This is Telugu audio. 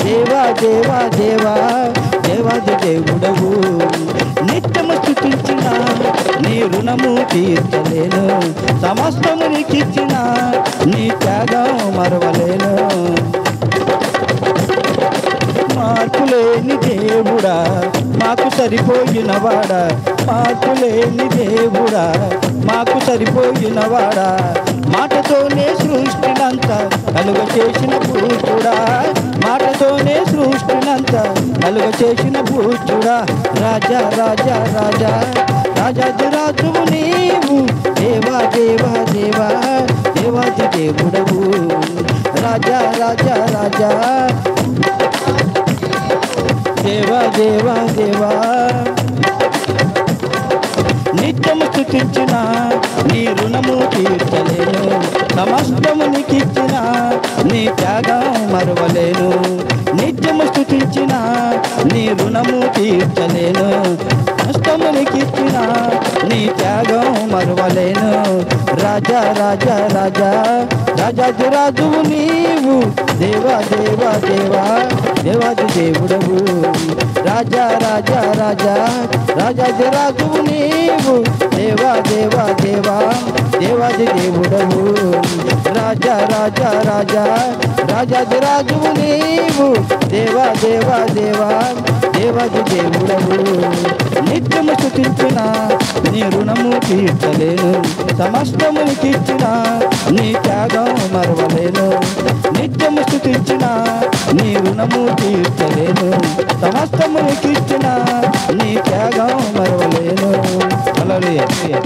దేవా దేవా దేవా దేవాది దేవుడవు. నిత్యము స్తుతించిన నీ రుణము తీర్చలేను, సమస్తము నీకిచ్చిన నీ త్యాగం మరవలేను. మార్పులేని దేవుడా మాకు సరిపోయినవాడా, మార్పులేని దేవుడా మాకు సరిపోయినవాడా, మాటతోనే సృష్టినంతా కలుగ చేసిన పూజుడా, మాటతోనే సృష్టినంతా కలుగ చేసిన పూజుడా. రాజా రాజా రాజా రాజాది రాజువు నీవు, దేవా దేవా దేవా దేవాది దేవుడవు. రాజా రాజా రాజా దేవా దేవా దేవా. నిత్యము స్తుతించిన నీ రుణము తీర్చలేను, సమస్తము నీకిచ్చిన నీ త్యాగం మరవలేను. నిత్యము స్తుతించిన నీ రుణము తీర్చలేను, సమస్తము నీకిచ్చిన నీ త్యాగం మరవలేను. రాజా రాజా రాజా రాజాది రాజువు నీవు, దేవా దేవా దేవా దేవాది దేవుడవు. రాజా రాజా రాజా రాజాది రాజువు నీవు, దేవా దేవా దేవా దేవాది దేవుడవు. రాజా రాజా రాజా రాజాది రాజువు నీవు, దేవా దేవా దేవా దేవాది దేవుడవు. నిత్యము స్తుతించిన నీ రుణము తీర్చలేను, సమస్తము నీకిచ్చిన నీ త్యాగం మరవలేను. నిత్యము స్తుతించిన నీ రుణము తీర్చలేను, సమస్తము నీకిచ్చిన నీ త్యాగం మరవలేను. హల్లెలూయా.